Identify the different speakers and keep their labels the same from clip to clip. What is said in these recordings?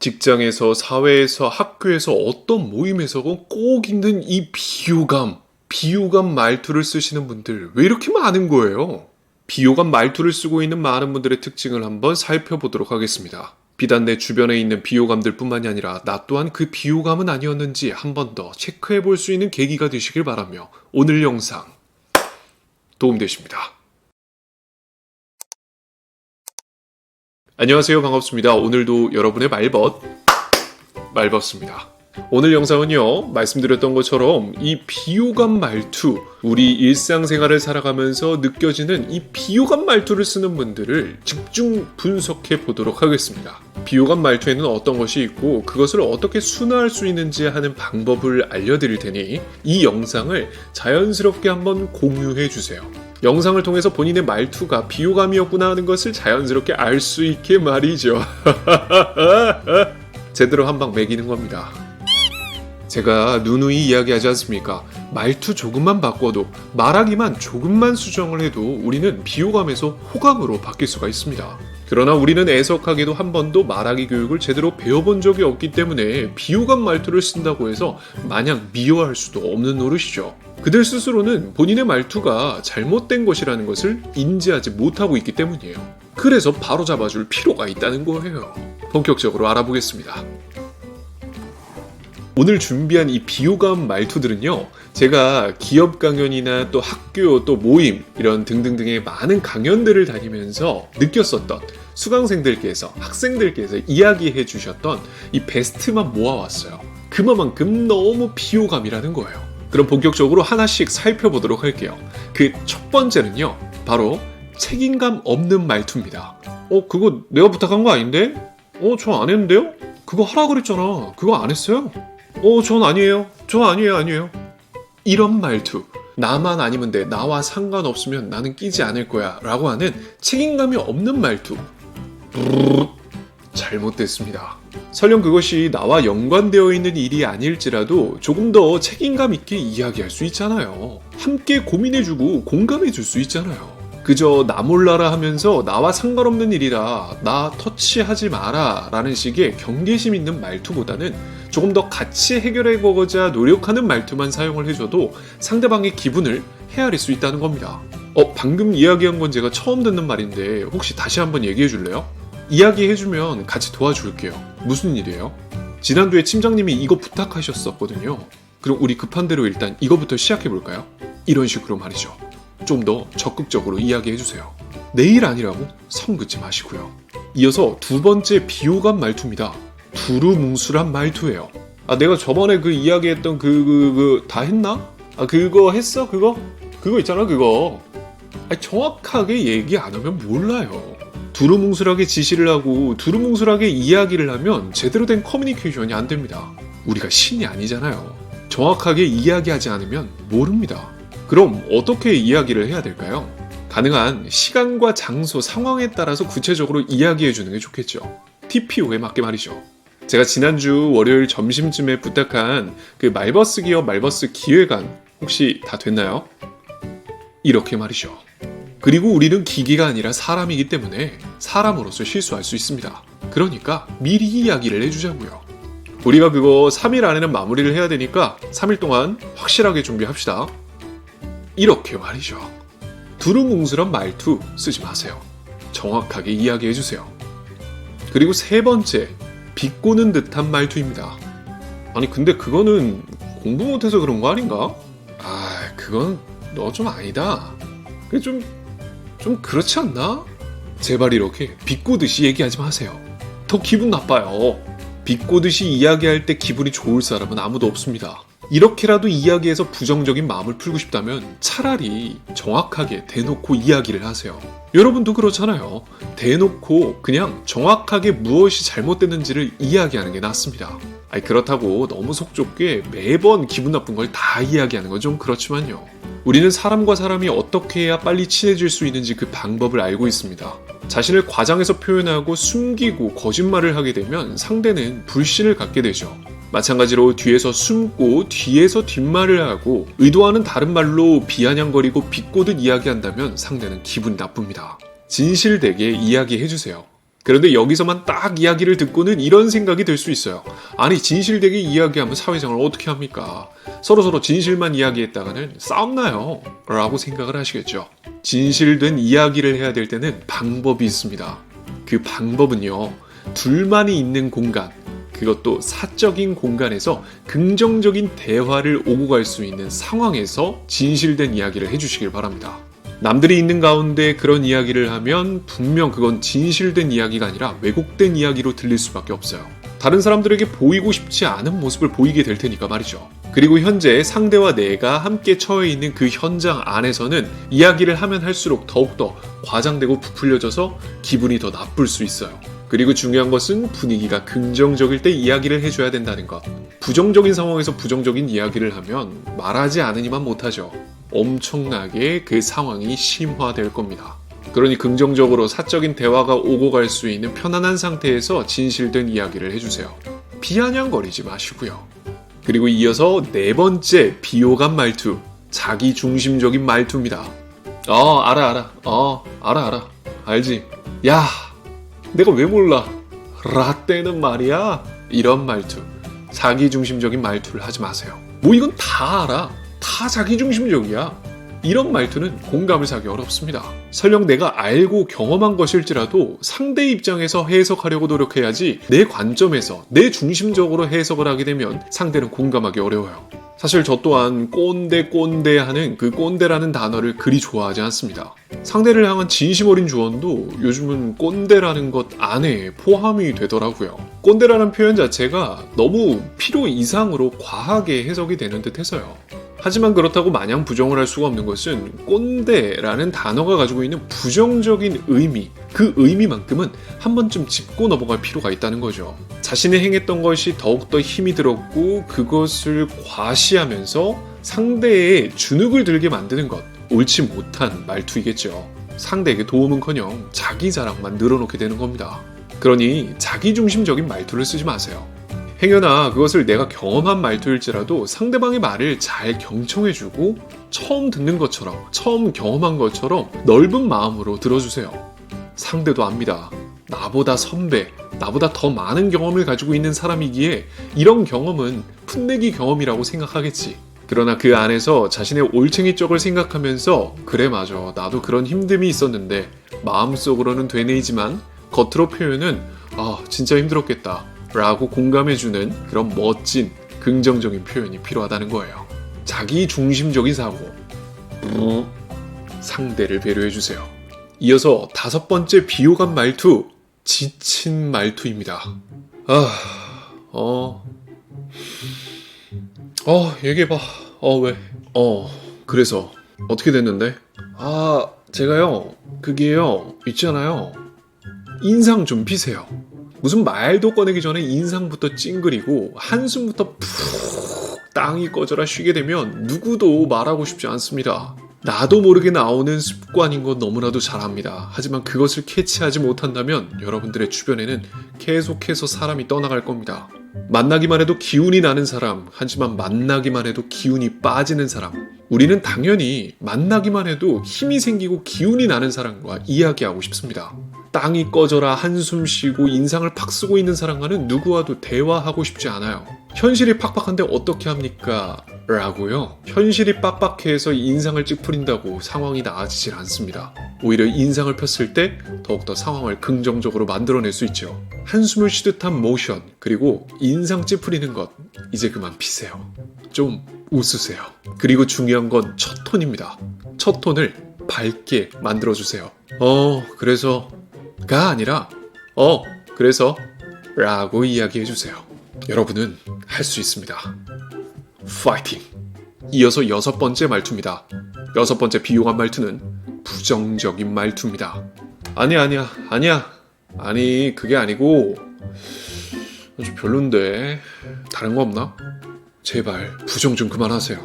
Speaker 1: 직장에서, 사회에서, 학교에서 어떤 모임에서건 꼭 있는 이 비호감 말투를 쓰시는 분들 왜 이렇게 많은 거예요? 비호감 말투를 쓰고 있는 많은 분들의 특징을 한번 살펴보도록 하겠습니다. 비단 내 주변에 있는 비호감들 뿐만이 아니라 나 또한 그 비호감은 아니었는지 한 번 더 체크해 볼 수 있는 계기가 되시길 바라며 오늘 영상 도움되십니다. 안녕하세요. 반갑습니다. 오늘도 여러분의 말벗습니다. 오늘 영상은요, 말씀드렸던 것처럼 이 비호감 말투, 우리 일상생활을 살아가면서 느껴지는 이 비호감 말투를 쓰는 분들을 집중 분석해 보도록 하겠습니다. 비호감 말투에는 어떤 것이 있고 그것을 어떻게 순화할 수 있는지 하는 방법을 알려드릴 테니 이 영상을 자연스럽게 한번 공유해 주세요. 영상을 통해서 본인의 말투가 비호감이었구나 하는 것을 자연스럽게 알 수 있게 말이죠. 제대로 한 방 매기는 겁니다. 제가 누누이 이야기하지 않습니까? 말투 조금만 바꿔도, 말하기만 조금만 수정을 해도 우리는 비호감에서 호감으로 바뀔 수가 있습니다. 그러나 우리는 애석하게도 한 번도 말하기 교육을 제대로 배워본 적이 없기 때문에 비호감 말투를 쓴다고 해서 마냥 미워할 수도 없는 노릇이죠. 그들 스스로는 본인의 말투가 잘못된 것이라는 것을 인지하지 못하고 있기 때문이에요. 그래서 바로 잡아줄 필요가 있다는 거예요. 본격적으로 알아보겠습니다. 오늘 준비한 이 비호감 말투들은요, 제가 기업 강연이나 또 학교 또 모임 이런 등등등의 많은 강연들을 다니면서 느꼈었던 수강생들께서, 학생들께서 이야기해 주셨던 이 베스트만 모아왔어요. 그만큼 너무 비호감이라는 거예요. 그럼 본격적으로 하나씩 살펴보도록 할게요. 그 첫 번째는요, 바로 책임감 없는 말투입니다. 그거 내가 부탁한 거 아닌데? 저 안 했는데요? 그거 하라 그랬잖아. 그거 안 했어요? 전 아니에요. 저 아니에요. 이런 말투. 나만 아니면 돼. 나와 상관없으면 나는 끼지 않을 거야. 라고 하는 책임감이 없는 말투. 잘못됐습니다. 설령 그것이 나와 연관되어 있는 일이 아닐지라도 조금 더 책임감 있게 이야기할 수 있잖아요. 함께 고민해주고 공감해줄 수 있잖아요. 그저 나 몰라라 하면서 나와 상관없는 일이라 나 터치하지 마라 라는 식의 경계심 있는 말투보다는 조금 더 같이 해결해보고자 노력하는 말투만 사용을 해줘도 상대방의 기분을 헤아릴 수 있다는 겁니다. 방금 이야기한 건 제가 처음 듣는 말인데 혹시 다시 한번 얘기해 줄래요? 이야기해주면 같이 도와줄게요. 무슨 일이에요? 지난주에 팀장님이 이거 부탁하셨었거든요. 그럼 우리 급한 대로 일단 이거부터 시작해볼까요? 이런 식으로 말이죠. 좀 더 적극적으로 이야기해주세요. 내일 아니라고 성 긋지 마시고요. 이어서 두 번째 비호감 말투입니다. 두루뭉술한 말투예요. 내가 저번에 그 이야기했던 다 했나? 그거 했어? 그거 있잖아 그거. 정확하게 얘기 안 하면 몰라요. 두루뭉술하게 지시를 하고 두루뭉술하게 이야기를 하면 제대로 된 커뮤니케이션이 안 됩니다. 우리가 신이 아니잖아요. 정확하게 이야기하지 않으면 모릅니다. 그럼 어떻게 이야기를 해야 될까요? 가능한 시간과 장소, 상황에 따라서 구체적으로 이야기해 주는 게 좋겠죠. TPO에 맞게 말이죠. 제가 지난주 월요일 점심쯤에 부탁한 그 말버스 기업 말버스 기획안 혹시 다 됐나요? 이렇게 말이죠. 그리고 우리는 기계가 아니라 사람이기 때문에 사람으로서 실수할 수 있습니다. 그러니까 미리 이야기를 해주자고요. 우리가 그거 3일 안에는 마무리를 해야 되니까 3일 동안 확실하게 준비합시다. 이렇게 말이죠. 두루뭉술한 말투 쓰지 마세요. 정확하게 이야기해주세요. 그리고 세 번째, 비꼬는 듯한 말투입니다. 근데 그거는 공부 못해서 그런 거 아닌가? 그건 너 좀 아니다. 그게 좀 그렇지 않나? 제발 이렇게 비꼬듯이 얘기하지 마세요. 더 기분 나빠요. 비꼬듯이 이야기할 때 기분이 좋을 사람은 아무도 없습니다. 이렇게라도 이야기해서 부정적인 마음을 풀고 싶다면 차라리 정확하게 대놓고 이야기를 하세요. 여러분도 그렇잖아요. 대놓고 그냥 정확하게 무엇이 잘못됐는지를 이야기하는 게 낫습니다. 그렇다고 너무 속 좁게 매번 기분 나쁜 걸 다 이야기하는 건 좀 그렇지만요. 우리는 사람과 사람이 어떻게 해야 빨리 친해질 수 있는지 그 방법을 알고 있습니다. 자신을 과장해서 표현하고 숨기고 거짓말을 하게 되면 상대는 불신을 갖게 되죠. 마찬가지로 뒤에서 숨고 뒤에서 뒷말을 하고 의도와는 다른 말로 비아냥거리고 비꼬듯 이야기한다면 상대는 기분이 나쁩니다. 진실되게 이야기해주세요. 그런데 여기서만 딱 이야기를 듣고는 이런 생각이 들 수 있어요. 아니, 진실되게 이야기하면 사회생활을 어떻게 합니까? 서로서로 진실만 이야기했다가는 싸움나요? 라고 생각을 하시겠죠. 진실된 이야기를 해야 될 때는 방법이 있습니다. 그 방법은요, 둘만이 있는 공간, 그것도 사적인 공간에서 긍정적인 대화를 오고 갈 수 있는 상황에서 진실된 이야기를 해주시길 바랍니다. 남들이 있는 가운데 그런 이야기를 하면 분명 그건 진실된 이야기가 아니라 왜곡된 이야기로 들릴 수밖에 없어요. 다른 사람들에게 보이고 싶지 않은 모습을 보이게 될 테니까 말이죠. 그리고 현재 상대와 내가 함께 처해 있는 그 현장 안에서는 이야기를 하면 할수록 더욱더 과장되고 부풀려져서 기분이 더 나쁠 수 있어요. 그리고 중요한 것은 분위기가 긍정적일 때 이야기를 해줘야 된다는 것. 부정적인 상황에서 부정적인 이야기를 하면 말하지 않으니만 못하죠. 엄청나게 그 상황이 심화될 겁니다. 그러니 긍정적으로 사적인 대화가 오고 갈 수 있는 편안한 상태에서 진실된 이야기를 해주세요. 비아냥거리지 마시고요. 그리고 이어서 네 번째 비호감 말투, 자기 중심적인 말투입니다. 알아. 알아. 알지. 야, 내가 왜 몰라? 라떼는 말이야. 이런 말투, 자기 중심적인 말투를 하지 마세요. 뭐 이건 다 알아. 다 자기중심적이야. 이런 말투는 공감을 사기 어렵습니다. 설령 내가 알고 경험한 것일지라도 상대 입장에서 해석하려고 노력해야지 내 관점에서 내 중심적으로 해석을 하게 되면 상대는 공감하기 어려워요. 사실 저 또한 꼰대 하는 그 꼰대라는 단어를 그리 좋아하지 않습니다. 상대를 향한 진심 어린 조언도 요즘은 꼰대라는 것 안에 포함이 되더라고요. 꼰대라는 표현 자체가 너무 필요 이상으로 과하게 해석이 되는 듯 해서요. 하지만 그렇다고 마냥 부정을 할 수가 없는 것은 꼰대라는 단어가 가지고 있는 부정적인 의미, 그 의미만큼은 한 번쯤 짚고 넘어갈 필요가 있다는 거죠. 자신이 행했던 것이 더욱더 힘이 들었고 그것을 과시하면서 상대의 주눅을 들게 만드는 것, 옳지 못한 말투이겠죠. 상대에게 도움은커녕 자기 자랑만 늘어놓게 되는 겁니다. 그러니 자기중심적인 말투를 쓰지 마세요. 행여나 그것을 내가 경험한 말투일지라도 상대방의 말을 잘 경청해주고 처음 듣는 것처럼, 처음 경험한 것처럼 넓은 마음으로 들어주세요. 상대도 압니다. 나보다 선배, 나보다 더 많은 경험을 가지고 있는 사람이기에 이런 경험은 풋내기 경험이라고 생각하겠지. 그러나 그 안에서 자신의 올챙이 쪽을 생각하면서 그래 맞아, 나도 그런 힘듦이 있었는데 마음속으로는 되뇌이지만 겉으로 표현은 진짜 힘들었겠다 라고 공감해주는 그런 멋진 긍정적인 표현이 필요하다는 거예요. 자기 중심적인 사고, 상대를 배려해주세요. 이어서 다섯 번째 비호감 말투, 지친 말투입니다. 얘기해봐. 왜? 그래서 어떻게 됐는데? 제가요, 그게요, 있잖아요. 인상 좀 피세요. 무슨 말도 꺼내기 전에 인상부터 찡그리고 한숨부터 푹 땅이 꺼져라 쉬게 되면 누구도 말하고 싶지 않습니다. 나도 모르게 나오는 습관인 건 너무나도 잘 압니다. 하지만 그것을 캐치하지 못한다면 여러분들의 주변에는 계속해서 사람이 떠나갈 겁니다. 만나기만 해도 기운이 나는 사람, 하지만 만나기만 해도 기운이 빠지는 사람. 우리는 당연히 만나기만 해도 힘이 생기고 기운이 나는 사람과 이야기하고 싶습니다. 땅이 꺼져라 한숨 쉬고 인상을 팍 쓰고 있는 사람과는 누구와도 대화하고 싶지 않아요. 현실이 팍팍한데 어떻게 합니까? 라고요. 현실이 빡빡해서 인상을 찌푸린다고 상황이 나아지질 않습니다. 오히려 인상을 폈을 때 더욱더 상황을 긍정적으로 만들어낼 수 있죠. 한숨을 쉬듯한 모션, 그리고 인상 찌푸리는 것 이제 그만 피세요. 좀 웃으세요. 그리고 중요한 건 첫 톤입니다. 첫 톤을 밝게 만들어주세요. 그래서 가 아니라 그래서 라고 이야기해주세요. 여러분은 할 수 있습니다. 파이팅! 이어서 여섯 번째 말투입니다. 여섯 번째 비호감 말투는 부정적인 말투입니다. 아니야. 아니 그게 아니고 좀 별론데 다른 거 없나? 제발 부정 좀 그만하세요.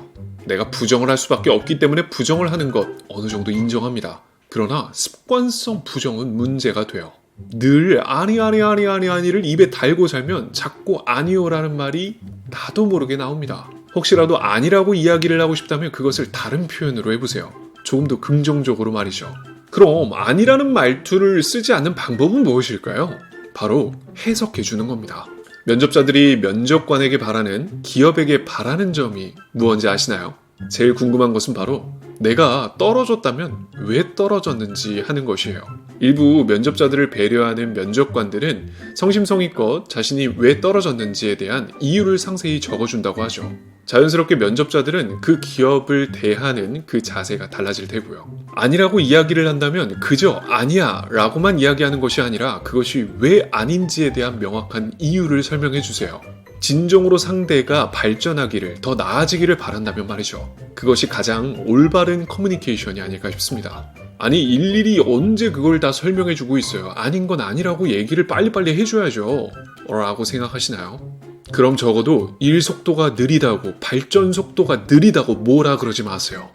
Speaker 1: 내가 부정을 할 수밖에 없기 때문에 부정을 하는 것 어느 정도 인정합니다. 그러나 습관성 부정은 문제가 돼요. 늘 아니를 입에 달고 살면 자꾸 아니요라는 말이 나도 모르게 나옵니다. 혹시라도 아니라고 이야기를 하고 싶다면 그것을 다른 표현으로 해보세요. 조금 더 긍정적으로 말이죠. 그럼 아니라는 말투를 쓰지 않는 방법은 무엇일까요? 바로 해석해 주는 겁니다. 면접자들이 면접관에게 바라는, 기업에게 바라는 점이 무엇인지 아시나요? 제일 궁금한 것은 바로 내가 떨어졌다면 왜 떨어졌는지 하는 것이에요. 일부 면접자들을 배려하는 면접관들은 성심성의껏 자신이 왜 떨어졌는지에 대한 이유를 상세히 적어준다고 하죠. 자연스럽게 면접자들은 그 기업을 대하는 그 자세가 달라질 테고요. 아니라고 이야기를 한다면 그저 아니야 라고만 이야기하는 것이 아니라 그것이 왜 아닌지에 대한 명확한 이유를 설명해 주세요. 진정으로 상대가 발전하기를, 더 나아지기를 바란다면 말이죠. 그것이 가장 올바른 커뮤니케이션이 아닐까 싶습니다. 아니 일일이 언제 그걸 다 설명해주고 있어요. 아닌 건 아니라고 얘기를 빨리빨리 해줘야죠 라고 생각하시나요? 그럼 적어도 일 속도가 느리다고, 발전 속도가 느리다고 뭐라 그러지 마세요.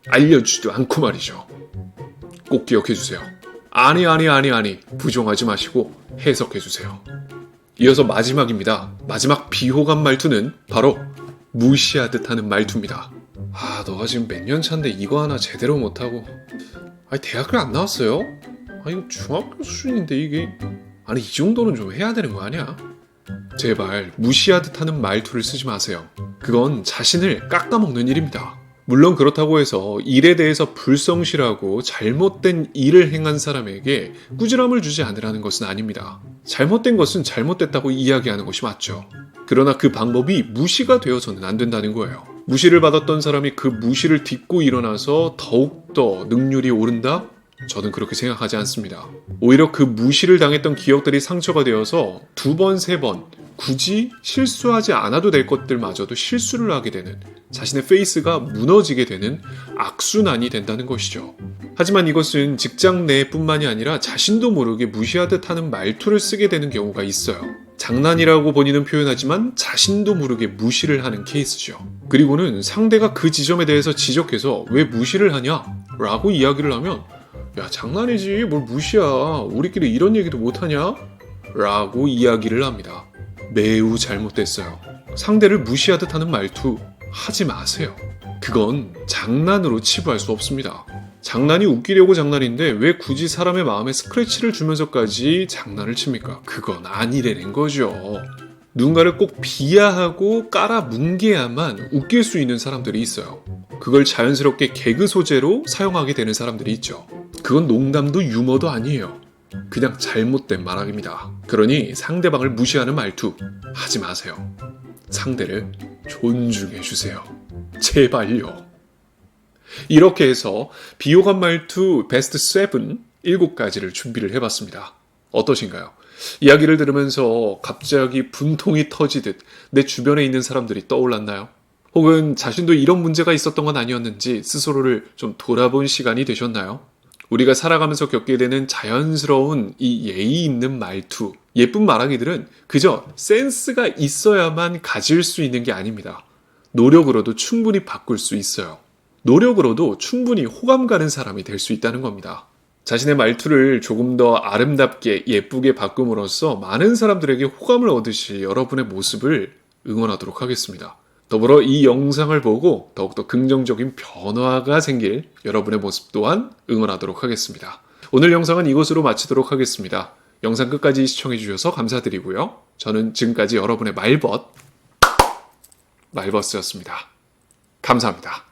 Speaker 1: 알려주지도 않고 말이죠. 꼭 기억해주세요. 아니 부정하지 마시고 해석해주세요. 이어서 마지막입니다. 마지막 비호감 말투는 바로 무시하듯 하는 말투입니다. 아, 너가 지금 몇 년 차인데 이거 하나 제대로 못하고, 아니 대학을 안 나왔어요? 아, 이거 중학교 수준인데 이게, 아니 이 정도는 좀 해야 되는 거 아니야? 제발 무시하듯 하는 말투를 쓰지 마세요. 그건 자신을 깎아먹는 일입니다. 물론 그렇다고 해서 일에 대해서 불성실하고 잘못된 일을 행한 사람에게 꾸지람을 주지 않으라는 것은 아닙니다. 잘못된 것은 잘못됐다고 이야기하는 것이 맞죠. 그러나 그 방법이 무시가 되어서는 안 된다는 거예요. 무시를 받았던 사람이 그 무시를 딛고 일어나서 더욱더 능률이 오른다? 저는 그렇게 생각하지 않습니다. 오히려 그 무시를 당했던 기억들이 상처가 되어서 두 번, 세 번 굳이 실수하지 않아도 될 것들마저도 실수를 하게 되는, 자신의 페이스가 무너지게 되는 악순환이 된다는 것이죠. 하지만 이것은 직장 내뿐만이 아니라 자신도 모르게 무시하듯 하는 말투를 쓰게 되는 경우가 있어요. 장난이라고 본인은 표현하지만 자신도 모르게 무시를 하는 케이스죠. 그리고는 상대가 그 지점에 대해서 지적해서 왜 무시를 하냐? 라고 이야기를 하면 야, 장난이지 뭘 무시야, 우리끼리 이런 얘기도 못하냐? 라고 이야기를 합니다. 매우 잘못됐어요. 상대를 무시하듯 하는 말투 하지 마세요. 그건 장난으로 치부할 수 없습니다. 장난이 웃기려고 장난인데 왜 굳이 사람의 마음에 스크래치를 주면서까지 장난을 칩니까? 그건 아니라는 거죠. 누군가를 꼭 비하하고 깔아뭉개야만 웃길 수 있는 사람들이 있어요. 그걸 자연스럽게 개그 소재로 사용하게 되는 사람들이 있죠. 그건 농담도 유머도 아니에요. 그냥 잘못된 말입니다. 그러니 상대방을 무시하는 말투 하지 마세요. 상대를 존중해 주세요. 제발요. 이렇게 해서 비호감 말투 베스트 7가지를 준비를 해봤습니다. 어떠신가요? 이야기를 들으면서 갑자기 분통이 터지듯 내 주변에 있는 사람들이 떠올랐나요? 혹은 자신도 이런 문제가 있었던 건 아니었는지 스스로를 좀 돌아본 시간이 되셨나요? 우리가 살아가면서 겪게 되는 자연스러운 이 예의 있는 말투, 예쁜 말하기들은 그저 센스가 있어야만 가질 수 있는 게 아닙니다. 노력으로도 충분히 바꿀 수 있어요. 노력으로도 충분히 호감 가는 사람이 될 수 있다는 겁니다. 자신의 말투를 조금 더 아름답게 예쁘게 바꿈으로써 많은 사람들에게 호감을 얻으실 여러분의 모습을 응원하도록 하겠습니다. 더불어 이 영상을 보고 더욱더 긍정적인 변화가 생길 여러분의 모습 또한 응원하도록 하겠습니다. 오늘 영상은 이것으로 마치도록 하겠습니다. 영상 끝까지 시청해주셔서 감사드리고요. 저는 지금까지 여러분의 말벗스였습니다. 감사합니다.